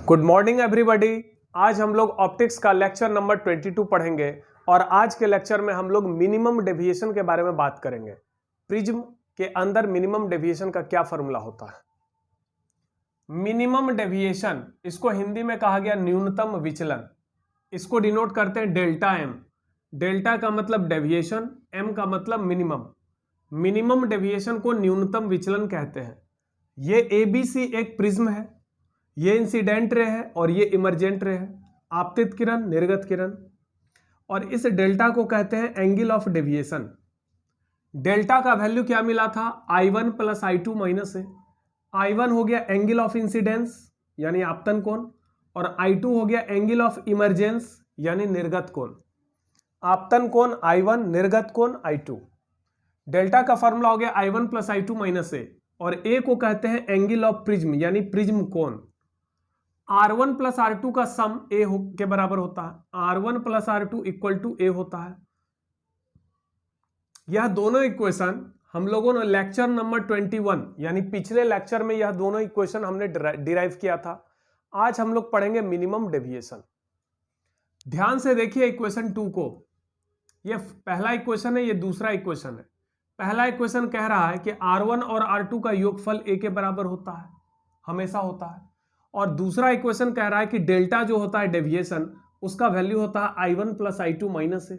Good morning everybody. आज हम लोग ऑप्टिक्स का लेक्चर नंबर 22 पढ़ेंगे और आज के लेक्चर में हम लोग मिनिमम डेविएशन के बारे में बात करेंगे। प्रिज्म के अंदर मिनिमम डेविएशन का क्या फॉर्मूला होता है। मिनिमम डेविएशन, इसको हिंदी में कहा गया न्यूनतम विचलन। इसको डिनोट करते हैं डेल्टा एम। डेल्टा का मतलब डेविएशन, एम का मतलब मिनिमम। मिनिमम डेविएशन को न्यूनतम विचलन कहते हैं। ये एबीसी एक प्रिज्म है, ये इंसिडेंट रे है और ये इमरजेंट रे है, आपतित किरण निर्गत किरण। और इस डेल्टा को कहते हैं एंगल ऑफ डेविएशन। डेल्टा का वैल्यू क्या मिला था, I1 प्लस I2 माइनस है। I1 हो गया एंगल ऑफ इंसिडेंस यानी आपतन कोण, और I2 हो गया एंगल ऑफ इमरजेंस यानी निर्गत कोण। आपतन कोण I1, निर्गत कोण I2। डेल्टा का फॉर्मूला हो गया I1 प्लस I2 माइनस ए, और ए को कहते हैं एंगल ऑफ प्रिज्म यानी प्रिज्म कोण। R1 प्लस R2 का सम ए के बराबर होता है। R1 plus R2 equal to ए होता है। यह दोनों इक्वेशन हम लोगों ने लेक्चर नंबर 21 यानी पिछले लेक्चर में यह दोनों इक्वेशन हमने डिराइव किया था। आज हम लोग पढ़ेंगे मिनिमम डेविएशन। ध्यान से देखिए इक्वेशन 2 को। यह पहला इक्वेशन है, यह दूसरा इक्वेशन है। पहला इक्वेशन कह रहा है कि R1 और R2 का योगफल ए के बराबर होता है, हमेशा होता है। और दूसरा इक्वेशन कह रहा है कि डेल्टा जो होता है डेविएशन, उसका वैल्यू होता है I1 प्लस I2 माइनस है।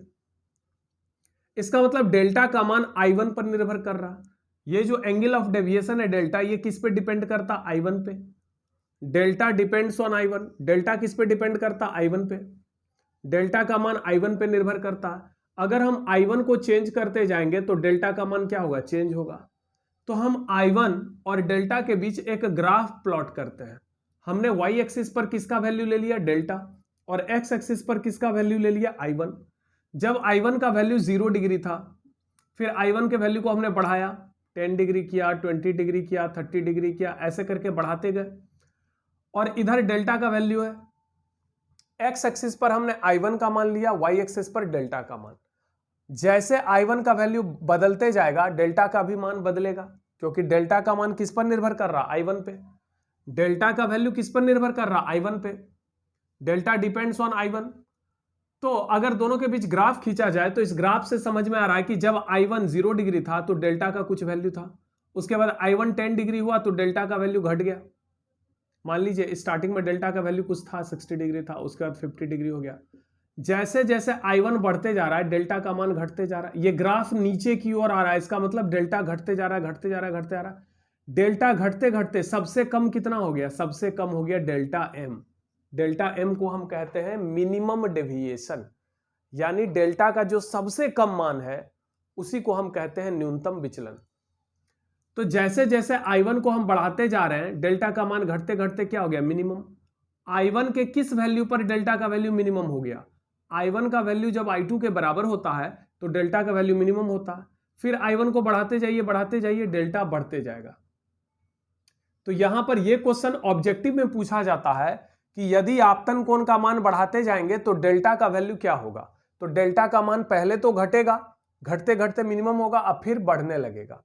इसका मतलब डेल्टा का मान I1 पर निर्भर कर रहा है। ये जो एंगल ऑफ डेविएशन है डेल्टा, ये किस पे डिपेंड करता है, I1 पे। Delta depends on I1। Delta किस पे डिपेंड करता है, I1 पे। डेल्टा का मान I1 पे निर्भर करता है। अगर हम I1 को चेंज करते जाएंगे तो डेल्टा का मान क्या होगा, चेंज होगा। तो हम I1 और डेल्टा के बीच एक ग्राफ प्लॉट करते हैं। हमने y एक्सिस पर किसका वैल्यू ले लिया, डेल्टा, और x एक्सिस पर किसका वैल्यू ले लिया, I1। जब I1 का वैल्यू 0 डिग्री था, फिर I1 के वैल्यू को हमने बढ़ाया, 10 डिग्री किया, 20 डिग्री किया, 30 डिग्री किया, ऐसे करके बढ़ाते गए। और इधर डेल्टा का वैल्यू है, x एक्सिस पर हमने I1 का मान लिया, y एक्सिस पर डेल्टा का मान। जैसे I1 का वैल्यू बदलते जाएगा, डेल्टा का भी मान बदलेगा, क्योंकि डेल्टा का मान किस पर निर्भर कर रहा, I1 पे। डेल्टा का वैल्यू किस पर निर्भर कर रहा, I1 पे। Delta depends on I1। तो अगर दोनों के बीच ग्राफ खींचा जाए तो इस ग्राफ से समझ में आ रहा है कि जब I1 0 डिग्री था तो डेल्टा का कुछ वैल्यू था, उसके बाद I1 10 डिग्री हुआ तो डेल्टा का वैल्यू घट गया। मान लीजिए स्टार्टिंग में डेल्टा का वैल्यू कुछ था, 60 डिग्री था, उसके बाद 50 डिग्री हो गया। जैसे जैसे I1 बढ़ते जा रहा है, डेल्टा का मान घटते जा रहा है। ये ग्राफ नीचे की ओर आ रहा है, इसका मतलब डेल्टा घटते जा रहा है, घटते जा रहा है, घटते जा रहा है। डेल्टा घटते घटते सबसे कम कितना हो गया, सबसे कम हो गया डेल्टा एम। डेल्टा एम को हम कहते हैं मिनिमम डेविएशन, यानी डेल्टा का जो सबसे कम मान है उसी को हम कहते हैं न्यूनतम विचलन। तो जैसे जैसे I1 को हम बढ़ाते जा रहे हैं, डेल्टा का मान घटते घटते क्या हो गया, मिनिमम। I1 के किस वैल्यू पर डेल्टा का वैल्यू मिनिमम हो गया, I1 का वैल्यू जब I2 के बराबर होता है तो डेल्टा का वैल्यू मिनिमम होता है। फिर I1 को बढ़ाते जाइए, डेल्टा बढ़ते जाएगा। तो यहां पर यह क्वेश्चन ऑब्जेक्टिव में पूछा जाता है कि यदि आपतन कोण का मान बढ़ाते जाएंगे तो डेल्टा का वैल्यू क्या होगा। तो डेल्टा का मान पहले तो घटेगा, घटते घटते मिनिमम होगा, अब फिर बढ़ने लगेगा।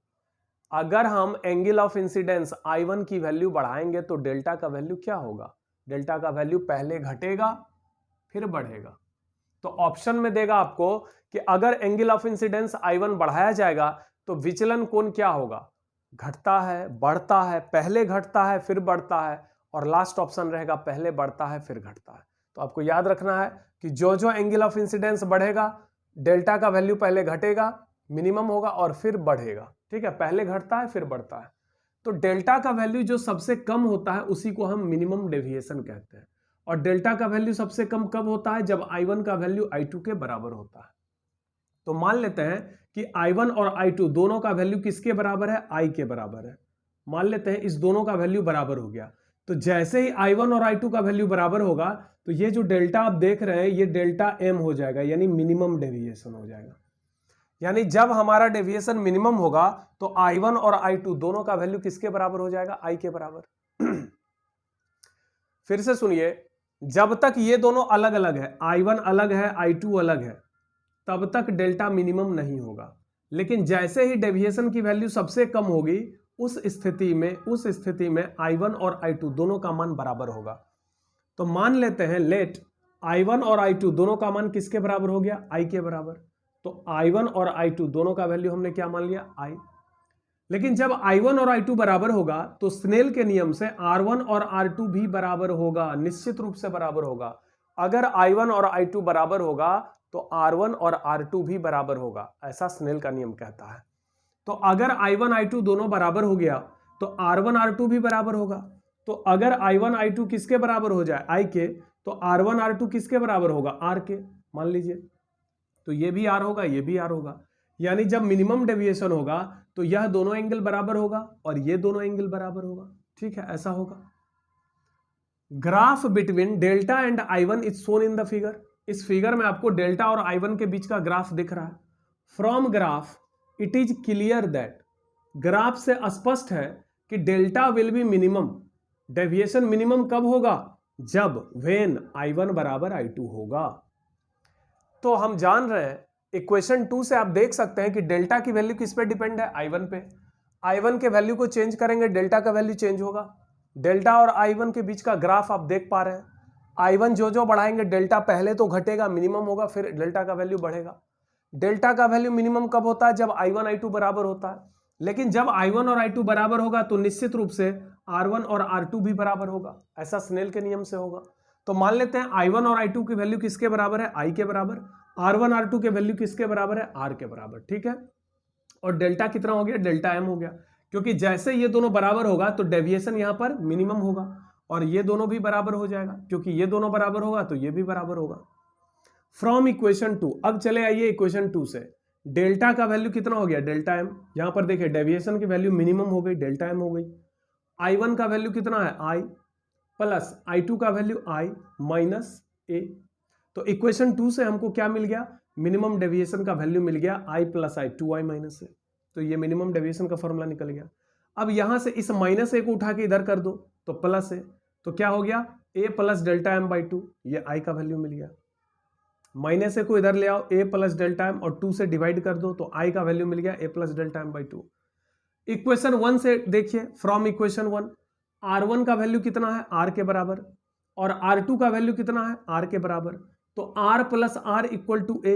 अगर हम एंगल ऑफ इंसिडेंस I1 की वैल्यू बढ़ाएंगे तो डेल्टा का वैल्यू क्या होगा, डेल्टा का वैल्यू पहले घटेगा फिर बढ़ेगा। तो ऑप्शन में देगा आपको कि अगर एंगल ऑफ इंसिडेंस I1 बढ़ाया जाएगा तो विचलन कोण क्या होगा, घटता है, बढ़ता है, पहले घटता है फिर बढ़ता है, और लास्ट ऑप्शन रहेगा पहले बढ़ता है फिर घटता है। तो आपको याद रखना है कि जो जो एंगल ऑफ इंसिडेंस बढ़ेगा, डेल्टा का वैल्यू पहले घटेगा, मिनिमम होगा और फिर बढ़ेगा। ठीक है, पहले घटता है फिर बढ़ता है। तो डेल्टा का वैल्यू जो सबसे कम होता है उसी को हम मिनिमम डेविएशन कहते हैं। और डेल्टा का वैल्यू सबसे कम कब होता है, जब I1 का वैल्यू I2 के बराबर होता है। तो मान लेते हैं कि I1 और I2 दोनों का वैल्यू किसके बराबर है, I के बराबर है। मान लेते हैं इस दोनों का वैल्यू बराबर हो गया। तो जैसे ही I1 और I2 का वैल्यू बराबर होगा तो ये जो डेल्टा आप देख रहे हैं ये डेल्टा एम हो जाएगा, यानी मिनिमम डेविएशन हो जाएगा। यानी जब हमारा डेविएशन मिनिमम होगा तो I1 और I2 दोनों का वैल्यू किसके बराबर हो जाएगा, I के बराबर। फिर से सुनिए, जब तक ये दोनों अलग अलग है, I1 अलग है, I2 अलग है, तब तक डेल्टा मिनिमम नहीं होगा। लेकिन जैसे ही डेविएशन की वैल्यू सबसे कम होगी, उस स्थिति में I1 और I2 दोनों का मान बराबर होगा। तो मान लेते हैं लेट I1 और I2 दोनों का मान किसके बराबर हो गया, I के बराबर। तो I1 और I2 दोनों का वैल्यू हमने क्या मान लिया, I। लेकिन जब I1 और I2 बराबर होगा तो स्नेल के नियम से R1 और R2 भी बराबर होगा, निश्चित रूप से बराबर होगा। अगर I1 और I2 बराबर होगा तो R1 और R2 भी बराबर होगा, ऐसा स्नेल का नियम कहता है। तो अगर I1 I2 दोनों बराबर हो गया तो R1 R2 भी बराबर होगा। तो अगर I1 I2 किसके बराबर हो जाए, I के, तो R1 R2 किसके बराबर होगा, R के, मान लीजिए। तो ये भी R होगा, ये भी R होगा। यानी जब मिनिमम डेविएशन होगा तो यह दोनों एंगल बराबर होगा और ये दोनों एंगल बराबर होगा। ठीक है, ऐसा होगा। Graph between delta and I1 is shown in the figure. इस फिगर में आपको डेल्टा और I1 के बीच का ग्राफ दिख रहा है। From graph it is clear that, graph से स्पष्ट है कि delta will be minimum, deviation minimum कब होगा, जब वेन I1 बराबर I2 होगा। तो हम जान रहे हैं इक्वेशन 2 से आप देख सकते हैं कि डेल्टा की वैल्यू किस पे डिपेंड है, I1 पे। I1 के वैल्यू को चेंज करेंगे, डेल्टा का वैल्यू चेंज होगा। डेल्टा और I1 के बीच का ग्राफ आप देख पा रहे हैं। I1 जो जो बढ़ाएंगे डेल्टा पहले तो घटेगा, मिनिमम होगा, फिर डेल्टा का वैल्यू बढ़ेगा। डेल्टा का वैल्यू मिनिमम कब होता है, जब I1 I2 बराबर होता है। लेकिन जब I1 और I2 बराबर होगा तो निश्चित रूप से R1 और R2 भी बराबर होगा, ऐसा स्नेल के नियम से होगा। तो मान लेते हैं I1 और I2 की वैल्यू किसके बराबर है, I के बराबर। R1 R2 के वैल्यू किसके बराबर है, R के बराबर। ठीक है, और डेल्टा कितना हो गया, डेल्टा M हो गया। क्योंकि जैसे ये दोनों बराबर होगा तो डेविएशन यहां पर मिनिमम होगा और ये दोनों भी बराबर हो जाएगा। क्योंकि ये दोनों बराबर होगा तो ये भी बराबर होगा। फ्रॉम इक्वेशन 2, अब चले आइए इक्वेशन 2 से। डेल्टा का वैल्यू कितना हो गया, डेल्टा M। यहां पर देखिए डेविएशन की वैल्यू मिनिमम हो गई, डेल्टा M हो गई। I1 का वैल्यू कितना है, I, प्लस I2 का वैल्यू I माइनस A। तो इक्वेशन 2 से हमको क्या मिल गया, मिनिमम डेविएशन का वैल्यू मिल गया I plus I, 2I minus A। तो ये मिनिमम डेविएशन का फॉर्मूला निकल गया। अब यहां से इस माइनस A को उठा के इधर कर दो तो प्लस A, तो क्या हो गया, A plus delta M by 2, ये I का वैल्यू मिल गया। माइनस A को इधर ले आओ, A प्लस डेल्टा M और 2 से डिवाइड कर दो तो I का वैल्यू मिल गया A plus delta M by 2। Equation 1 से देखिए, फ्रॉम इक्वेशन 1 R1 का वैल्यू कितना है, R के बराबर, और R2 का वैल्यू कितना है, R के बराबर। तो R plus R equal to A,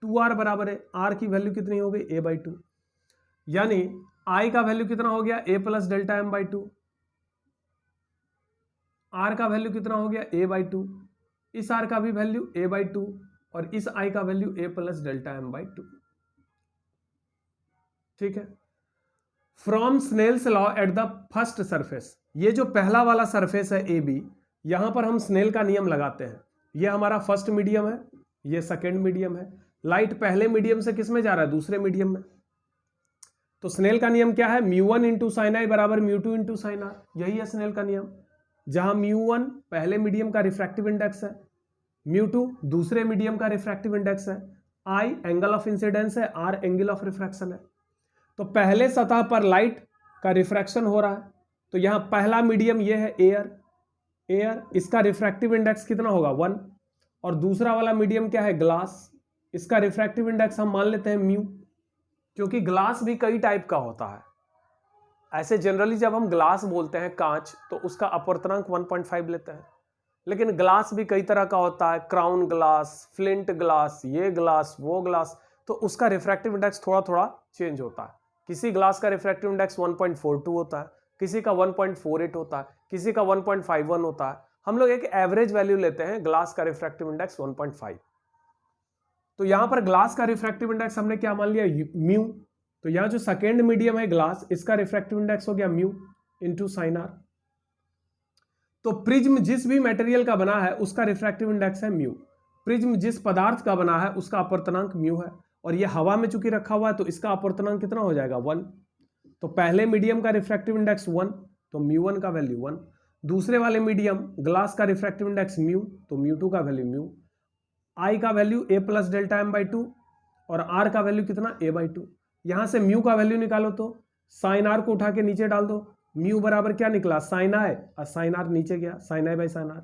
2R बराबर है, R की वैल्यू कितनी हो गई, A बाई 2। यानी I का वैल्यू कितना हो गया, A plus delta M by 2। R का वैल्यू कितना हो गया, A बाई 2। इस R का भी वैल्यू A बाई 2 और इस I का value A plus delta M by 2। ठीक है, from Snell's law at the first surface, ये जो पहला वाला सरफेस है AB, यहां पर हम स्नेल का नियम लगाते हैं। ये हमारा फर्स्ट मीडियम है, ये सेकेंड मीडियम है। लाइट पहले मीडियम से किस में जा रहा है, दूसरे मीडियम में। तो स्नेल का नियम क्या है, μ1 इंटू साइन आई बराबर μ2 इंटू साइन आर, यही है स्नेल का नियम। जहां μ1 पहले मीडियम का रिफ्रैक्टिव इंडेक्स है, μ2 दूसरे मीडियम का रिफ्रैक्टिव इंडेक्स है, I एंगल ऑफ इंसिडेंस है, R एंगल ऑफ रिफ्रैक्शन है। तो पहले सतह पर लाइट का रिफ्रैक्शन हो रहा है, तो यहां पहला मीडियम ये है एयर, इसका रिफ्रैक्टिव इंडेक्स कितना होगा 1, और दूसरा वाला मीडियम क्या है, ग्लास, इसका रिफ्रैक्टिव इंडेक्स हम मान लेते हैं म्यू, क्योंकि ग्लास भी कई टाइप का होता है। ऐसे जनरली जब हम ग्लास बोलते हैं कांच, तो उसका अपवर्तनांक 1.5 लेते हैं, लेकिन ग्लास भी कई तरह का होता है, क्राउन ग्लास, फ्लिंट ग्लास, ये ग्लास, वो ग्लास, तो उसका रिफ्रैक्टिव इंडेक्स थोड़ा थोड़ा चेंज होता है। किसी ग्लास का रिफ्रैक्टिव इंडेक्स 1.42 होता है, किसी का 1.48 होता है, किसी का 1.51 होता है। हम लोग एक एवरेज वैल्यू लेते हैं, ग्लास का रिफ्रैक्टिव इंडेक्स 1.5। तो यहां पर ग्लास का रिफ्रैक्टिव इंडेक्स हमने क्या मान लिया, म्यू। तो यहां जो सेकेंड मीडियम है ग्लास, इसका रिफ्रैक्टिव इंडेक्स हो गया म्यू इंटू साइन आर। तो प्रिज्म जिस भी मटेरियल का बना है उसका रिफ्रैक्टिव इंडेक्स है म्यू। प्रिज्म जिस पदार्थ का बना है उसका अपवर्तनांक म्यू है, और ये हवा में चूंकि रखा हुआ है तो इसका अपवर्तनांक कितना हो जाएगा 1। तो पहले मीडियम का रिफ्रैक्टिव इंडेक्स 1, तो μ1 का वैल्यू 1। दूसरे वाले मीडियम ग्लास का रिफ्रैक्टिव इंडेक्स म्यू, तो μ2 का वैल्यू म्यू। I का value A plus delta M by 2 और R का वैल्यू कितना A बाई 2। यहां से म्यू का वैल्यू निकालो तो साइन R को उठा के नीचे डाल दो, म्यू बराबर क्या निकला, साइन I, और साइन R नीचे गया, sine I by sine R।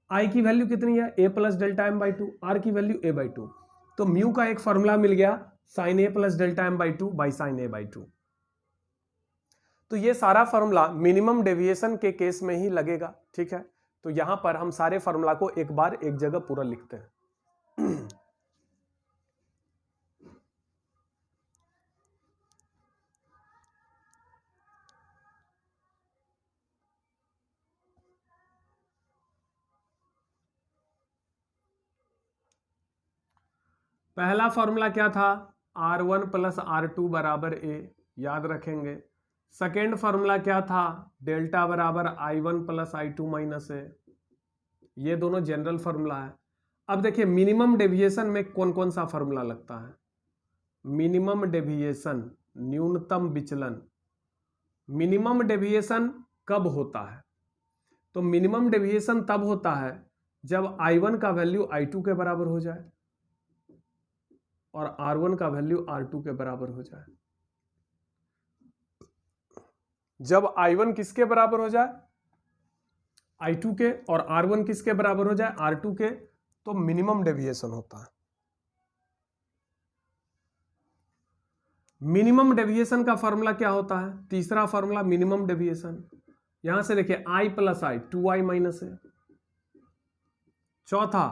I की वैल्यू कितनी है, A plus delta M by 2, R की वैल्यू A बाई 2। तो म्यू का एक फॉर्मूला मिल गया, sine A plus delta M by 2 by sine A by 2। तो ये सारा फॉर्मूला मिनिमम डेविएशन के केस में ही लगेगा। ठीक है, तो यहां पर हम सारे फॉर्मूला को एक बार एक जगह पूरा लिखते हैं। पहला फॉर्मूला क्या था, R1 प्लस R2 बराबर A, याद रखेंगे। सेकेंड फॉर्मूला क्या था, डेल्टा बराबर I1 plus I2 minus A, ये दोनों जनरल फॉर्मूला है। अब देखिए मिनिमम डेविएशन में कौन कौन सा फॉर्मूला लगता है। मिनिमम डेविएशन, न्यूनतम विचलन। मिनिमम डेविएशन कब होता है, तो मिनिमम डेविएशन तब होता है जब I1 का वैल्यू I2 के बराबर हो जाए और R1 का वैल्यू R2 के बराबर हो जाए। जब I1 किसके बराबर हो जाए, I2 के, और R1 किसके बराबर हो जाए, R2 के, तो मिनिमम डेविएशन होता है। मिनिमम डेविएशन का फॉर्मूला क्या होता है, तीसरा फॉर्मूला मिनिमम डेविएशन, यहां से देखिए I plus I, 2I minus A। चौथा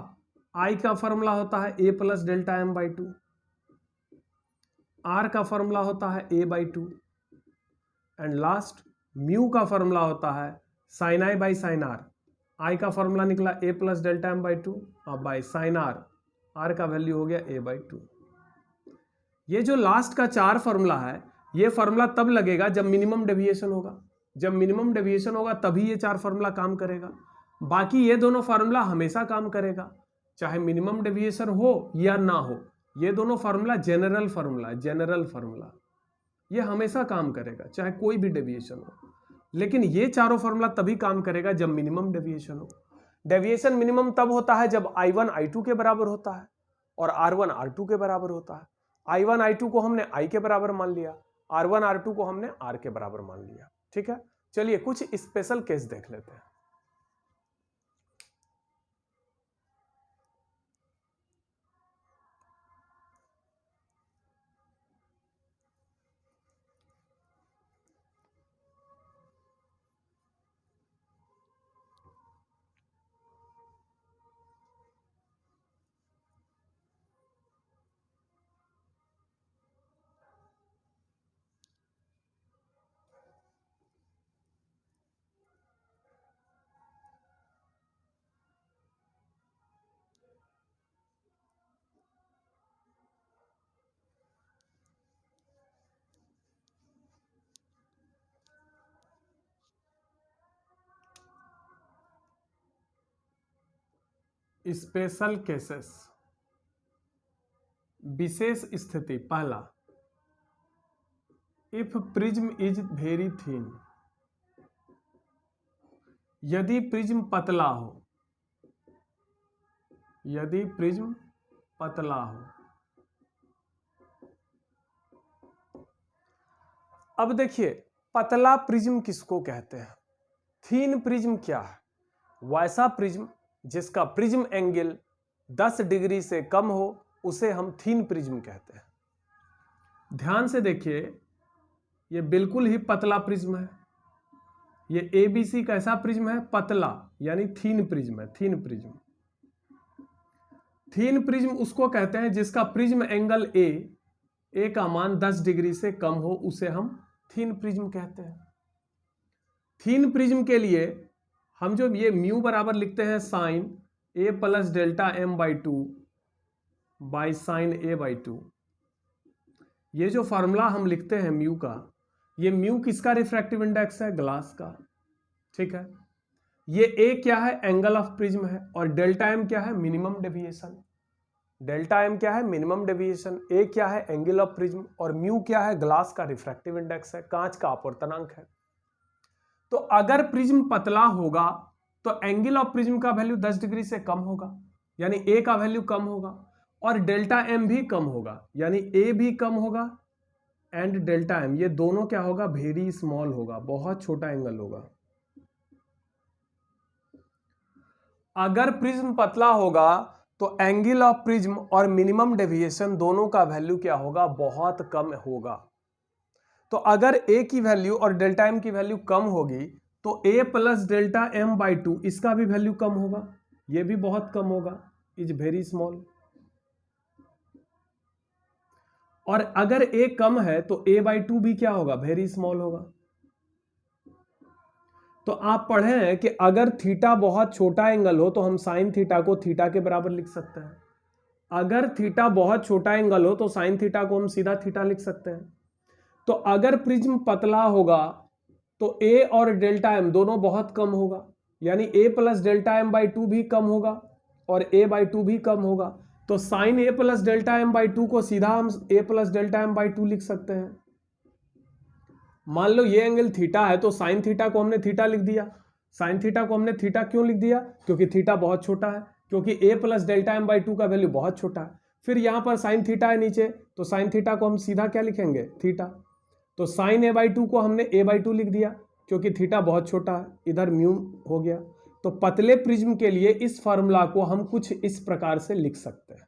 I का फॉर्मूला होता है A plus delta M by 2, R का फॉर्मूला होता है A by 2, and last mu का फॉर्मूला होता है sine I by sine R। I का फॉर्मूला निकला A plus delta M by 2 और बाई साइन R का वैल्यू हो गया A बाई 2। ये जो लास्ट का 4 फॉर्मूला है, ये फॉर्मूला तब लगेगा जब मिनिमम डेविएशन होगा। जब मिनिमम डेविएशन होगा तभी ये 4 फॉर्मूला काम करेगा। बाकी ये दोनों फॉर्मूला हमेशा काम करेगा, चाहे मिनिमम डेविएशन हो या ना हो। ये दोनों फार्मूला जनरल फार्मूला, ये हमेशा काम करेगा चाहे कोई भी डेविएशन हो। लेकिन ये चारों फार्मूला तभी काम करेगा जब मिनिमम डेविएशन हो। डेविएशन मिनिमम तब होता है जब I1 I2 के बराबर होता है और R1 R2 के बराबर होता है। I1 I2 को हमने I के बराबर मान लिया, R1 R2 को हमने R के बराबर मान लिया। ठीक है, चलिए कुछ स्पेशल केस देख लेते हैं। स्पेशल केसेस, विशेष स्थिति। पहला, if prism is very thin, यदि प्रिज्म पतला हो, यदि प्रिज्म पतला हो। अब देखिए पतला प्रिज्म किसको कहते हैं, थीन प्रिज्म क्या है, वैसा प्रिज्म जिसका प्रिज्म एंगल 10 डिग्री से कम हो उसे हम थीन प्रिज्म कहते हैं। ध्यान से देखिए ये बिल्कुल ही पतला प्रिज्म है। ये ABC कैसा प्रिज्म है, पतला, यानी थीन प्रिज्म है। थीन प्रिज्म, थीन प्रिज्म उसको कहते हैं जिसका प्रिज्म एंगल ए का मान 10 डिग्री से कम हो, उसे हम थीन प्रिज्म कहते हैं। थीन प्रिज्म के लिए हम जो ये म्यू बराबर लिखते हैं sine A plus delta M by 2 by sine A by 2, ये जो फार्मूला हम लिखते हैं म्यू का, ये म्यू किसका रिफ्रैक्टिव इंडेक्स है, ग्लास का। ठीक है, ये A क्या है, एंगल ऑफ प्रिज्म है, और डेल्टा M क्या है, मिनिमम डेविएशन। डेल्टा M क्या है, मिनिमम डेविएशन, A क्या है, एंगल ऑफ प्रिज्म, और म्यू क्या है, ग्लास का रिफ्रैक्टिव इंडेक्स है, कांच का अपवर्तनांक है। तो अगर प्रिज्म पतला होगा तो एंगल ऑफ प्रिज्म का वैल्यू 10 डिग्री से कम होगा, यानी A का वैल्यू कम होगा, और डेल्टा M भी कम होगा, यानी A भी कम होगा एंड डेल्टा M, ये दोनों क्या होगा, वेरी स्मॉल होगा, बहुत छोटा एंगल होगा। अगर प्रिज्म पतला होगा तो एंगल ऑफ प्रिज्म और मिनिमम डेविएशन दोनों का वैल्यू क्या होगा, बहुत कम होगा। तो अगर A की वैल्यू और डेल्टा M की वैल्यू कम होगी तो a plus delta m by 2 इसका भी वैल्यू कम होगा, ये भी बहुत कम होगा, इज वेरी स्मॉल। और अगर a कम है तो a बाई 2 भी क्या होगा, वेरी स्मॉल होगा। तो आप पढ़े हैं कि अगर थीटा बहुत छोटा एंगल हो तो हम साइन थीटा को थीटा के बराबर लिख सकते हैं। अगर थीटा बहुत छोटा एंगल हो तो साइन थीटा को हम सीधा थीटा लिख सकते हैं। तो अगर प्रिज्म पतला होगा तो a और डेल्टा m दोनों बहुत कम होगा, यानी a plus delta m by 2 भी कम होगा और a बाई 2 भी कम होगा। तो sine a plus delta m by 2 को सीधा हम a plus delta m by 2 लिख सकते हैं। मान लो ये एंगल थीटा है तो साइन थीटा को हमने थीटा लिख दिया। साइन थीटा को हमने थीटा क्यों लिख दिया, क्योंकि थीटा बहुत छोटा है, क्योंकि a plus delta m by 2 का वैल्यू बहुत छोटा है। फिर यहां पर साइन थीटा है नीचे, तो साइन थीटा को हम सीधा क्या लिखेंगे, थीटा। तो साइन a बाई 2 को हमने a बाई 2 लिख दिया क्योंकि थीटा बहुत छोटा है, इधर म्यू हो गया। तो पतले प्रिज्म के लिए इस फॉर्मूला को हम कुछ इस प्रकार से लिख सकते हैं।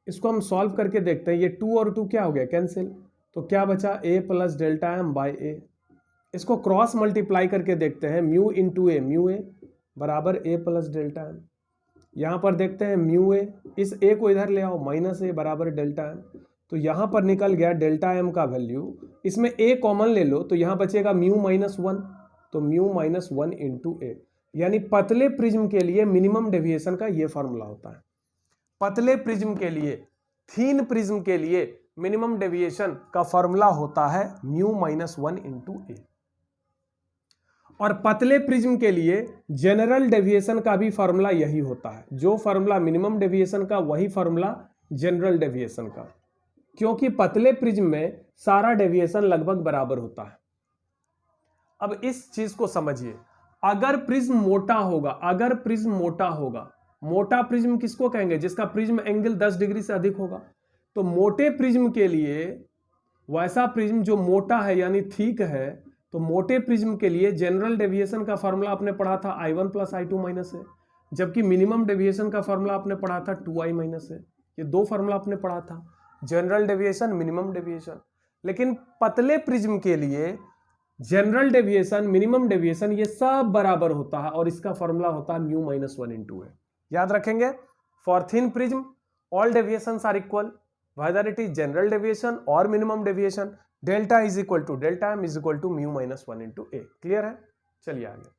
इसको हम सॉल्व करके देखते हैं। ये 2 और 2 क्या हो गया, कैंसिल। तो क्या बचा, a plus delta m by a। इसको क्रॉस मल्टीप्लाई करके देखते हैं, mu into A, mu A बराबर a प्लस डेल्टा m। यहाँ पर देखते हैं म्यू ए, इस a को इधर ले आओ, माइनस a बराबर डेल्टा m। तो यहाँ पर निकल गया डेल्टा m का वैल्यू, इसमें a कॉमन ले लो तो यहाँ बचेगा म्यू माइनस 1, तो म्यू माइनस 1 इंटू ए। यानी पतले प्रिज्म के लिए मिनिमम डेविएशन का ये फॉर्मूला होता है। पतले प्रिज्म के लिए, थीन प्रिज्म के लिए मिनिमम डेविएशन का फॉर्मूला होता है म्यू माइनस 1 इंटू ए। और पतले प्रिज्म के लिए जनरल डेविएशन का भी फॉर्मूला यही होता है। जो फॉर्मूला मिनिमम डेविएशन का वही फॉर्मूला जनरल डेविएशन का, क्योंकि पतले प्रिज्म में सारा डेविएशन लगभग बराबर होता है। अब इस चीज को समझिए, अगर प्रिज्म मोटा होगा, अगर प्रिज्म मोटा होगा, मोटा प्रिज्म किसको कहेंगे, जिसका प्रिज्म एंगल 10 डिग्री से अधिक होगा। तो मोटे प्रिज्म के लिए, वैसा प्रिज्म जो मोटा है यानी थिक है, तो मोटे प्रिज्म के लिए जनरल डेविएशन का फॉर्मूला आपने पढ़ा था I1 प्लस I2 माइनस है, जबकि मिनिमम डेविएशन का फॉर्मूला आपने पढ़ा था 2I माइनस है। ये दो फॉर्मूला आपने पढ़ा था, जनरल डेविएशन, मिनिमम डेविएशन। लेकिन पतले प्रिज्म के लिए जनरल डेविएशन, मिनिमम डेविएशन ये सब बराबर होता है और इसका फॉर्मूला होता है म्यू माइनस 1 इंटू ए। याद रखेंगे, for thin prism all deviations are equal, whether it is general deviation or minimum deviation, delta is equal to delta m is equal to mu minus 1 into a। Clear है, चलिए आगे।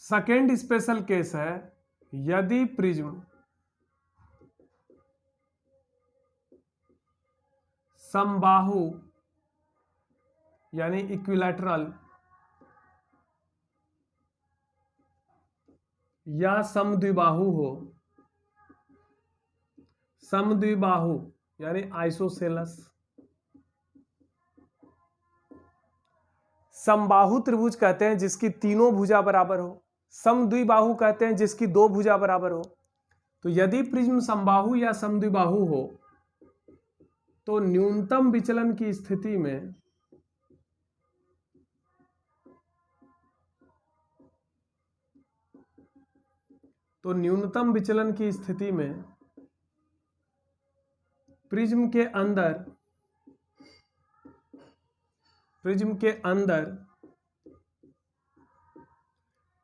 Second special case है, यदि prism समबाहु यानी equilateral या समद्विबाहु हो, समद्विबाहु यानी आइसोसेलस। समबाहु त्रिभुज कहते हैं जिसकी तीनों भुजा बराबर हो, समद्विबाहु कहते हैं जिसकी दो भुजा बराबर हो। तो यदि प्रिज्म समबाहु या समद्विबाहु हो तो न्यूनतम विचलन की स्थिति में प्रिज्म के अंदर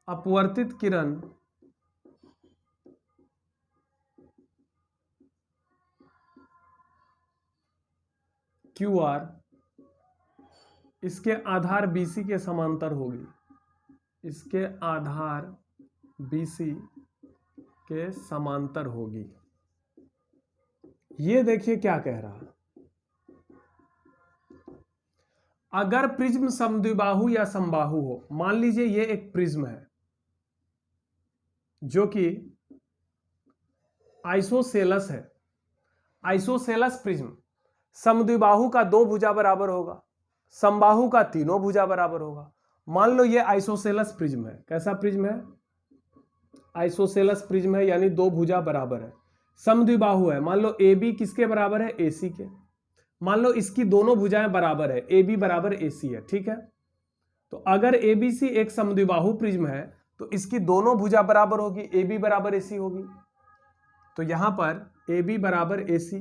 अपवर्तित किरण QR इसके आधार BC के समांतर होगी, इसके आधार BC के समांतर होगी। ये देखिए क्या कह रहा है, अगर प्रिज्म समद्विबाहु या समबाहु हो, मान लीजिए ये एक प्रिज्म है जो कि आइसोसेलस है, आइसोसेलस प्रिज्म, समद्विबाहु का दो भुजा बराबर होगा, समबाहु का तीनों भुजा बराबर होगा। मान लो ये आइसोसेलस प्रिज्म है, कैसा प्रिज्म है, आइसोसेलस प्रिज्म है यानी दो भुजा बराबर है। समद्विबाहु है, मान लो ए बी किसके बराबर है, ए सी के। मान लो इसकी दोनों भुजाएं बराबर है, ए बी बराबर ए सी है, ठीक है। तो अगर ए बी सी एक समद्विबाहु प्रिज्म है तो इसकी दोनों भुजा बराबर होगी, ए बी बराबर ए सी होगी। तो यहां पर ए बी बराबर ए सी,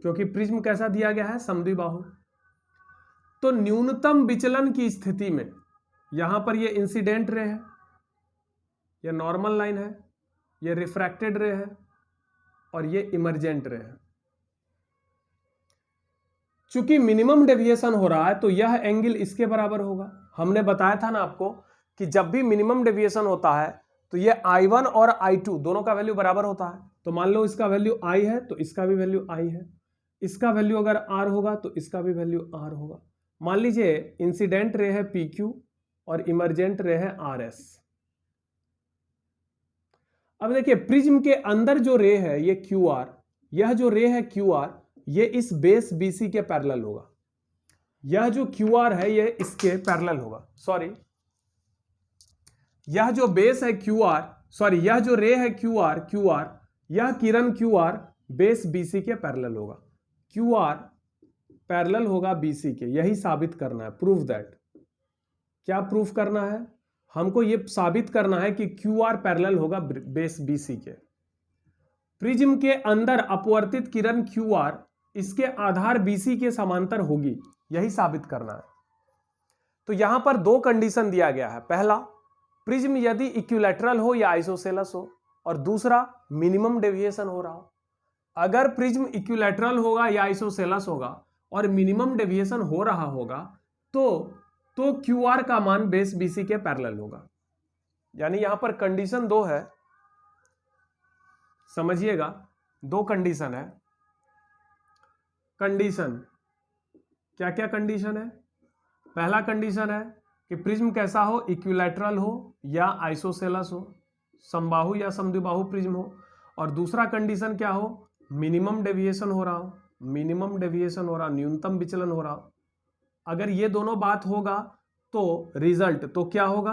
क्योंकि प्रिज्म कैसा दिया गया है, समद्विबाहु। तो न्यूनतम विचलन की स्थिति में यहां पर ये इंसिडेंट रे है, ये नॉर्मल लाइन है, ये रिफ्रैक्टेड रे है और ये इमर्जेंट रे है। चूंकि मिनिमम डेविएशन हो रहा है तो यह एंगल इसके बराबर होगा। हमने बताया था ना आपको कि जब भी मिनिमम डेविएशन होता है तो ये I1 और I2 दोनों का वैल्यू बराबर होता है। तो मान लो इसका वैल्यू I है तो इसका भी वैल्यू I है, इसका वैल्यू अगर R होगा तो इसका भी वैल्यू R होगा। मान लीजिए इंसिडेंट रे है PQ और इमर्जेंट रे है RS। अब देखिए प्रिज्म के अंदर जो रे है ये QR, यह जो रे है QR ये इस बेस BC के पैरेलल होगा। यह जो QR है ये इसके पैरेलल होगा, सॉरी यह जो बेस है QR, सॉरी यह जो रे है QR, यह किरण QR बेस BC के पैरेलल होगा। QR पैरेलल होगा BC के, यही साबित करना है, प्रूव दैट। क्या प्रूफ करना है, हमको यह साबित करना है कि QR पैरेलल होगा बेस BC के। प्रिज्म के अंदर अपवर्तित किरण QR इसके आधार BC के समांतर होगी, यही साबित करना है। तो यहां पर दो कंडीशन दिया गया है, पहला प्रिज्म यदि इक्विलैटरल हो या आइसोसेलस हो, और दूसरा मिनिमम डेविएशन हो रहा हो। अगर प्रिज्म इक्विलैटरल होगा या आइसोसेलस होगा और मिनिमम डेविएशन हो रहा होगा तो QR का मान बेस BC के पैरेलल होगा। यानी यहां पर कंडीशन दो है, समझिएगा, दो कंडीशन है। कंडीशन क्या क्या कंडीशन है, पहला कंडीशन है कि प्रिज्म कैसा हो, इक्विलैटरल हो या आइसोसेलस हो, समबाहु या समद्विबाहु प्रिज्म हो। और दूसरा कंडीशन क्या हो, मिनिमम डेविएशन हो रहा हो, मिनिमम डेविएशन हो रहा, न्यूनतम विचलन हो रहा हो। अगर ये दोनों बात होगा तो रिजल्ट तो क्या होगा,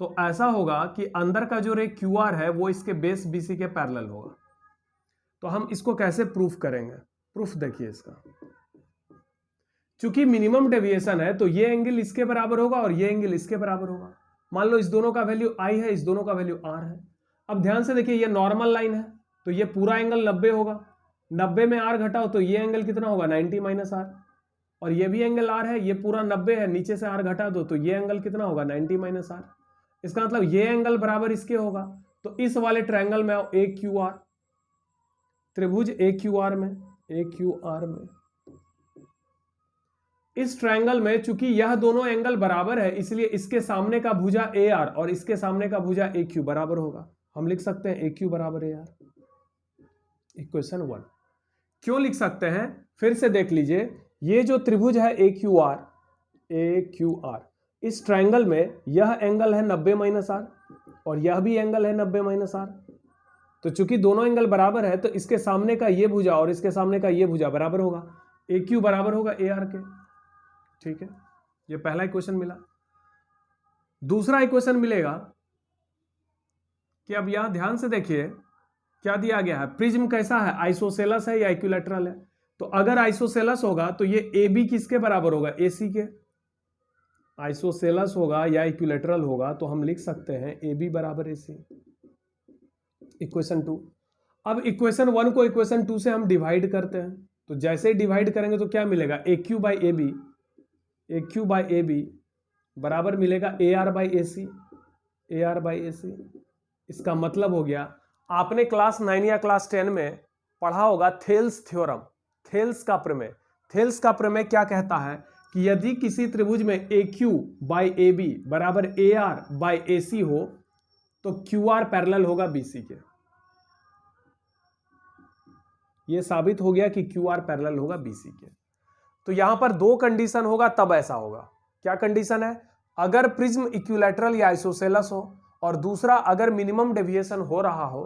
तो ऐसा होगा कि अंदर का जो रे QR है वो इसके बेस BC के पैरेलल होगा। तो हम इसको कैसे प्रूफ करेंगे, प्रूफ देखिए इसका। चूंकि मिनिमम डेविएशन है तो ये एंगल इसके बराबर होगा और ये एंगल इसके बराबर होगा। मान लो इस दोनों का वैल्यू I है, इस दोनों का वैल्यू R है। अब ध्यान से देखिए ये नॉर्मल लाइन है तो ये पूरा एंगल 90 होगा, 90 में R घटाओ तो ये एंगल कितना होगा, 90 माइनस R। और ये भी एंगल R है, ये पूरा 90 है, नीचे से R घटा दो तो ये एंगल कितना होगा, 90 माइनस R। इसका मतलब ये एंगल बराबर इसके होगा। तो इस वाले ट्रायंगल में आओ, AQR त्रिभुज AQR में इस ट्रायंगल में चूंकि यह दोनों एंगल बराबर है इसलिए इसके सामने का भुजा AR और इसके सामने का भुजा AQ बराबर होगा। हम लिख सकते हैं AQ बराबर AR, इक्वेशन 1। क्यों लिख सकते हैं, फिर से देख लीजिए, ये जो त्रिभुज है AQR, इस ट्रायंगल में यह एंगल है 90 माइनस R और यह भी एंगल है 90 माइनस R। तो चूंकि दोनों एंगल बराबर है तो इसके सामने का ये भुजा और इसके सामने का ये भुजा बराबर होगा, AQ बराबर होगा AR के। ठीक है, ये पहला इक्वेशन मिला। दूसरा इक्वेशन मिलेगा कि अब यहां ध्यान से देखिए क्या दिया गया है, प्रिज्म कैसा है, आइसोसेलस है या इक्विलैटरल है। तो अगर आइसोसेलस होगा तो ये AB किसके बराबर होगा, AC के। आइसोसेलस होगा या इक्विलैटरल होगा तो हम लिख सकते हैं AB बराबर AC, इक्वेशन 2। अब इक्वेशन 1 को इक्वेशन 2 से हम डिवाइड करते हैं, तो जैसे ही डिवाइड करेंगे तो क्या मिलेगा, AQ बाई AB बराबर मिलेगा AR बाई AC। इसका मतलब हो गया, आपने क्लास 9 या क्लास 10 में पढ़ा होगा थेल्स थ्योरम, थेल्स का प्रमेय। थेल्स का प्रमेय क्या कहता है कि यदि किसी त्रिभुज में AQ बाई AB बराबर AR बाई AC हो तो QR पैरेलल होगा BC के। यह साबित हो गया कि QR पैरेलल होगा BC के। तो यहां पर दो कंडीशन होगा तब ऐसा होगा। क्या कंडीशन है, अगर प्रिज्म इक्विलैटरल या आइसोसेलस हो, और दूसरा अगर मिनिमम डेविएशन हो रहा हो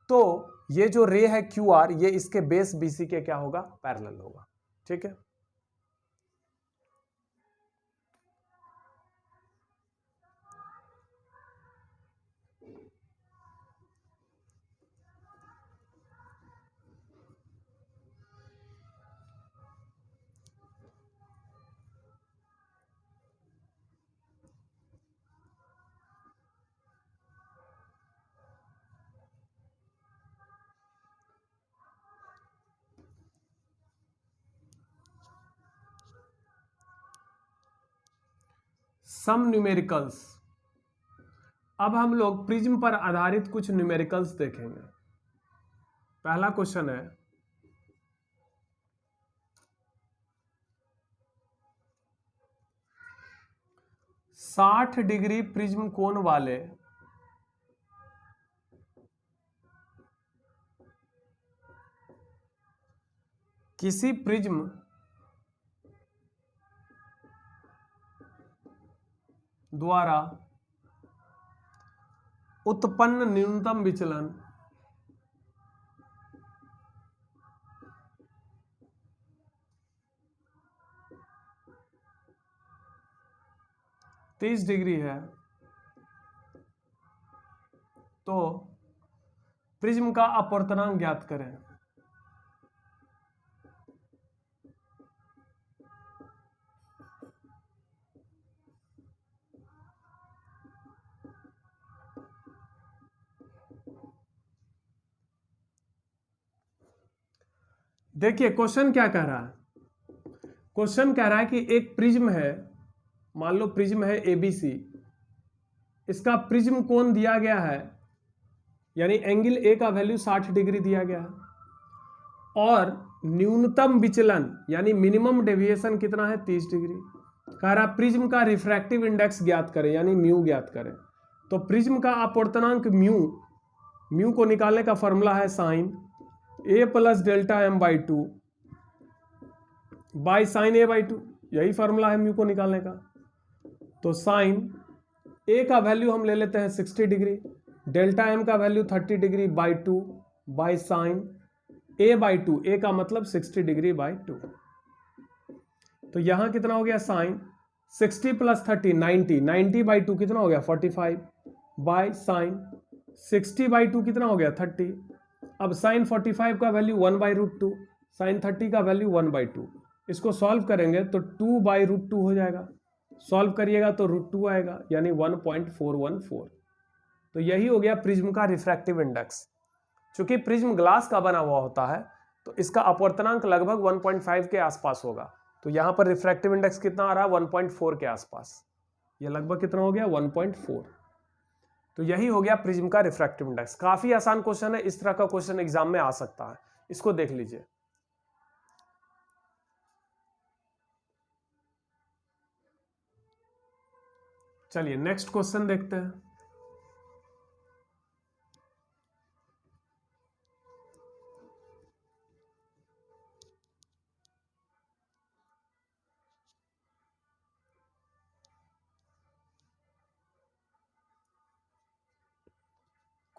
तो ये जो रे है QR ये इसके बेस BC के क्या होगा, पैरेलल होगा। ठीक है, सम न्यूमेरिकल्स। अब हम लोग प्रिज्म पर आधारित कुछ न्यूमेरिकल्स देखेंगे। पहला क्वेश्चन है, साठ डिग्री प्रिज्म कोण वाले किसी प्रिज्म द्वारा उत्पन्न न्यूनतम विचलन तीस डिग्री है, तो प्रिज्म का अपवर्तनांक ज्ञात करें। देखिए क्वेश्चन क्या कह रहा है। क्वेश्चन कह रहा है कि एक प्रिज्म है, मान लो प्रिज्म है एबीसी, इसका प्रिज्म कोण दिया गया है, यानी एंगल ए का वैल्यू 60 डिग्री दिया गया है, और न्यूनतम विचलन यानी मिनिमम डेविएशन कितना है 30 डिग्री। कह रहा प्रिज्म का रिफ्रैक्टिव इंडेक्स ज्ञात करें, यानी म्यू ज्ञात करें। तो प्रिज्म का अपवर्तनांक म्यू को निकालने का फॉर्मूला है sine A plus delta M by two by sine A by two, यही फॉर्मूला है म्यू को निकालने का। तो साइन ए का वैल्यू हम ले लेते हैं 60 डिग्री, डेल्टा एम का value 30 degree by two by sine A by two, A का मतलब 60 डिग्री बाई टू। तो यहां कितना हो गया साइन 60 प्लस 30 90, 90 बाई टू कितना हो गया 45 बाई साइन 60 बाई टू कितना हो गया 30। अब साइन 45 का value 1 by root two, sine 30 का वैल्यू 1 बाई टू। इसको सॉल्व करेंगे तो 2 बाई रूट टू हो जाएगा, सॉल्व करिएगा तो रूट टू आएगा, यानी 1.414। तो यही हो गया प्रिज्म का रिफ्रैक्टिव इंडेक्स। चूंकि प्रिज्म ग्लास का बना हुआ होता है तो इसका अपवर्तनांक लगभग 1.5 के आसपास होगा। तो यहां पर रिफ्रैक्टिव इंडेक्स कितना आ रहा है 1.4 के आसपास, ये लगभग कितना हो गया 1.4। तो यही हो गया प्रिज्म का रिफ्रैक्टिव इंडेक्स। काफी आसान क्वेश्चन है, इस तरह का क्वेश्चन एग्जाम में आ सकता है, इसको देख लीजिए। चलिए नेक्स्ट क्वेश्चन देखते हैं।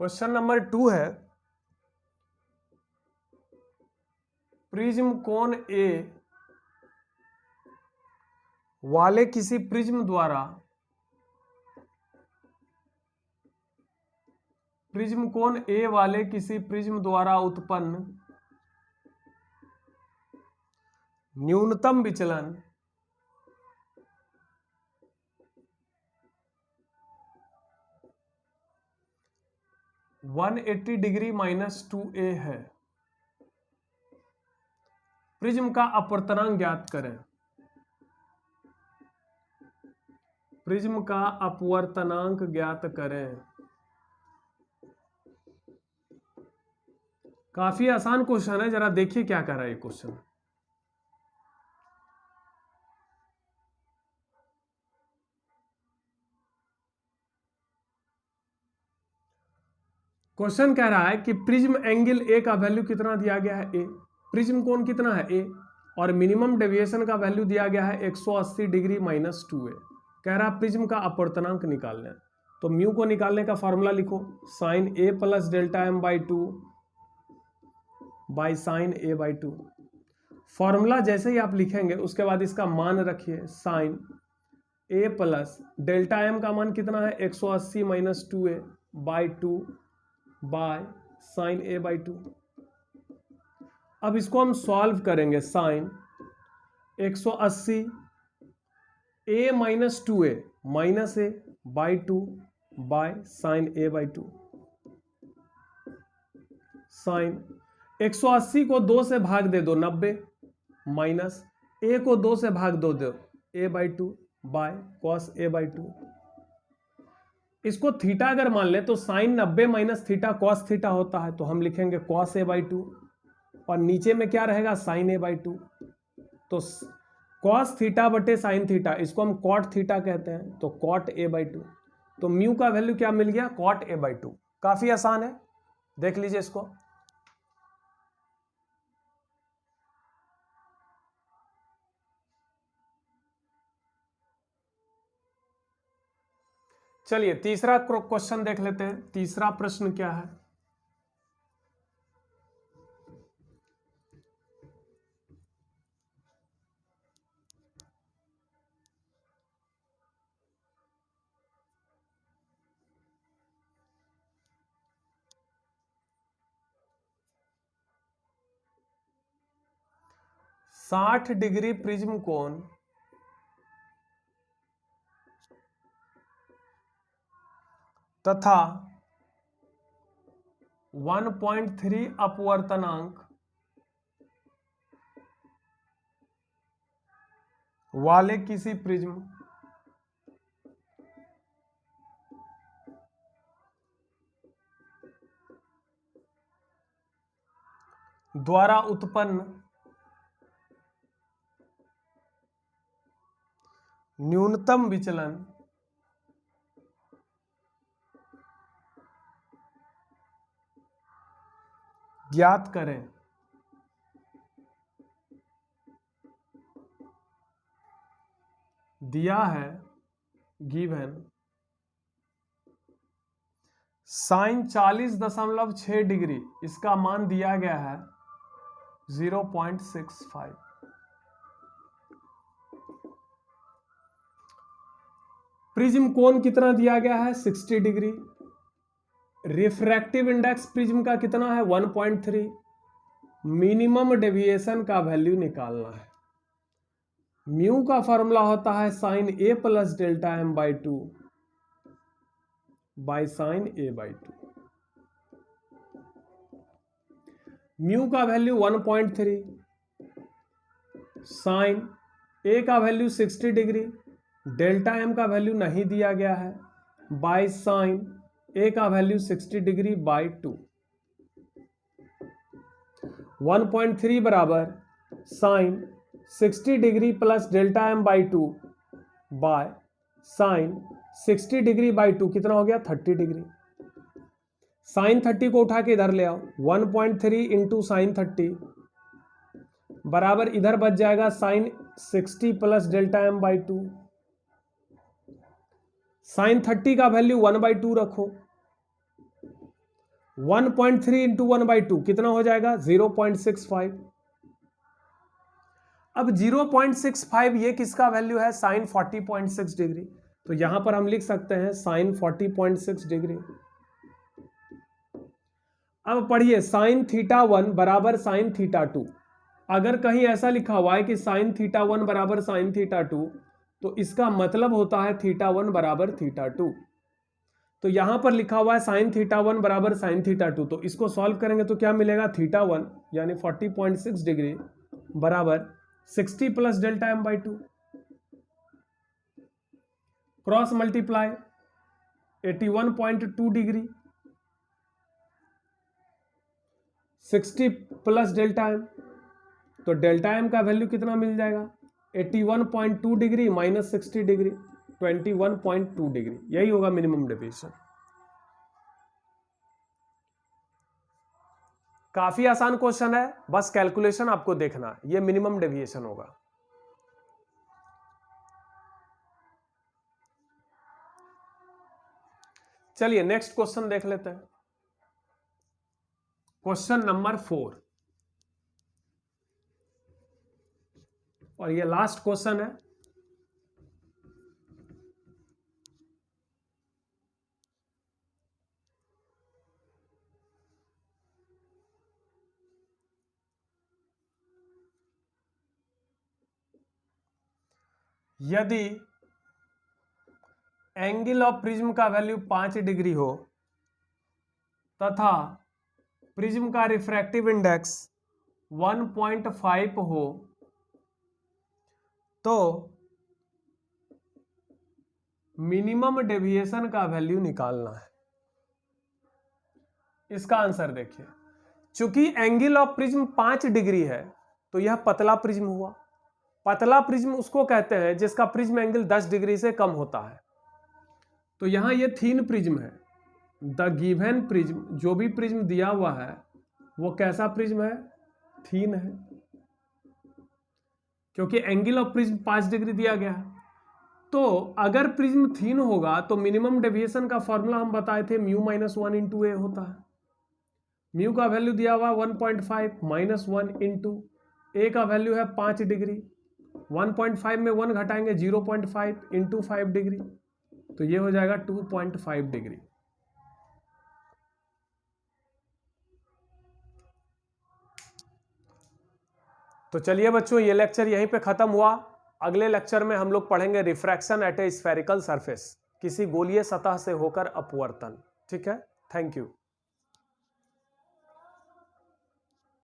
क्वेश्चन नंबर 2 है, प्रिज्म कोण ए वाले किसी प्रिज्म द्वारा प्रिज्म कोण ए वाले किसी प्रिज्म द्वारा उत्पन्न न्यूनतम विचलन 180 डिग्री माइनस 2a है। प्रिज्म का अपवर्तनांक ज्ञात करें। प्रिज्म का अपवर्तनांक ज्ञात करें। काफी आसान क्वेश्चन है, जरा देखिए क्या कर रहा है ये क्वेश्चन। क्वेश्चन कह रहा है कि प्रिज्म एंगल ए का वैल्यू कितना दिया गया है ए, प्रिज्म कोण कितना है ए, और मिनिमम डेविएशन का वैल्यू दिया गया है 180 डिग्री माइनस 2a। कह रहा प्रिज्म का अपवर्तनांक निकालना है। तो म्यू को निकालने का फॉर्मूला लिखो, sine A plus delta M by two by sine A by two. Formula जैसे ही आप लिखेंगे उसके बाद इसका मान रखिए, sine A plus delta M का मान कितना है 180 minus 2a by two by sine A by two. अब इसको हम सॉल्व करेंगे, sine 180 A minus 2a minus A by two by sine A by two. Sine 180 को 2 से भाग दे दो 90 माइनस ए को 2 से भाग दो A by two by cos A by two. इसको थीटा अगर मान ले तो sine 90 minus theta cos theta होता है, तो हम लिखेंगे कॉस ए बाई टू, और नीचे में क्या रहेगा साइन ए बाई टू। तो कॉस थीटा बटे साइन थीटा, इसको हम कॉट थीटा कहते हैं, तो कॉट ए बाई टू। तो म्यू का वैल्यू क्या मिल गया, कॉट ए बाई टू। काफी आसान है, देख लीजिए इसको। चलिए तीसरा क्वेश्चन देख लेते हैं। तीसरा प्रश्न क्या है, साठ डिग्री प्रिज्म कोण तथा 1.3 अपवर्तनांक वाले किसी प्रिज्म द्वारा उत्पन्न न्यूनतम विचलन ज्ञात करें। दिया है गिवन साइन 40.6 डिग्री, इसका मान दिया गया है 0.65। प्रिज्म कोण कितना दिया गया है 60 डिग्री। रिफ्रैक्टिव इंडेक्स प्रिज्म का कितना है 1.3। मिनिमम डेविएशन का वैल्यू निकालना है। म्यू का फॉर्मूला होता है sine A plus delta M by two by sine A by two. Mu का वैल्यू 1.3, साइन ए का वैल्यू 60 डिग्री, डेल्टा एम का वैल्यू नहीं दिया गया है, बाई साइन ए का वैल्यू 60 डिग्री बाई 2। 1.3 बराबर sine 60 degree plus delta M by 2 by sine 60 degree by 2 कितना हो गया 30 डिग्री। साइन 30 को उठा के इधर ले आओ, 1.3 इंटू साइन 30 बराबर इधर बच जाएगा sine 60 plus delta M by 2। Sine 30 का वैल्यू 1/2 रखो, 1.3 इंटू 1/2 कितना हो जाएगा 0.65। अब 0.65 ये किसका वैल्यू है साइन 40.6 डिग्री, तो यहां पर हम लिख सकते हैं साइन 40.6 डिग्री। अब पढ़िए साइन थीटा 1 बराबर साइन थीटा 2। अगर कहीं ऐसा लिखा हुआ है कि साइन थीटा 1 बराबर साइन थीटा 2, तो इसका मतलब होता है थीटा 1 बराबर थीटा 2। तो यहां पर लिखा हुआ है साइन थीटा 1 बराबर साइन थीटा 2, तो इसको सॉल्व करेंगे तो क्या मिलेगा थीटा 1 यानी 40.6 डिग्री बराबर 60 plus delta M by 2, cross multiply 81.2 degree 60 plus delta M, तो डेल्टा एम का वैल्यू कितना मिल जाएगा 81.2 डिग्री माइनस 60 डिग्री 21.2 डिग्री, यही होगा मिनिमम डेविएशन। काफी आसान क्वेश्चन है, बस कैलकुलेशन आपको देखना, ये मिनिमम डेविएशन होगा। चलिए नेक्स्ट क्वेश्चन देख लेते हैं। क्वेश्चन नंबर 4 और ये लास्ट क्वेश्चन है। यदि एंगल ऑफ प्रिज्म का वैल्यू 5 डिग्री हो तथा प्रिज्म का रिफ्रैक्टिव इंडेक्स 1.5 हो, तो मिनिमम डेविएशन का वैल्यू निकालना है। इसका आंसर देखिए, चूंकि एंगल ऑफ प्रिज्म 5 डिग्री है तो यह पतला प्रिज्म हुआ। पतला प्रिज्म उसको कहते हैं जिसका प्रिज्म एंगल 10 डिग्री से कम होता है। तो यहां ये थीन प्रिज्म है। द गिवन प्रिज्म, जो भी प्रिज्म दिया हुआ है वो कैसा प्रिज्म है? थीन है, क्योंकि एंगल ऑफ प्रिज्म 5 डिग्री दिया गया है। तो अगर प्रिज्म थीन होगा तो मिनिमम डेविएशन का फॉर्मूला हम बताए थे म्यू माइनस 1 इंटू ए होता है। म्यू का वैल्यू दिया हुआ 1.5 माइनस 1 इंटू ए का वैल्यू है 5 डिग्री। 1.5 में 1 घटाएंगे 0.5 इंटू 5 डिग्री, तो ये हो जाएगा 2.5 डिग्री। तो चलिए बच्चों, ये लेक्चर यहीं पे खत्म हुआ। अगले लेक्चर में हम लोग पढ़ेंगे refraction at A spherical surface, किसी गोलीय सतह से होकर अपवर्तन। ठीक है, थैंक यू।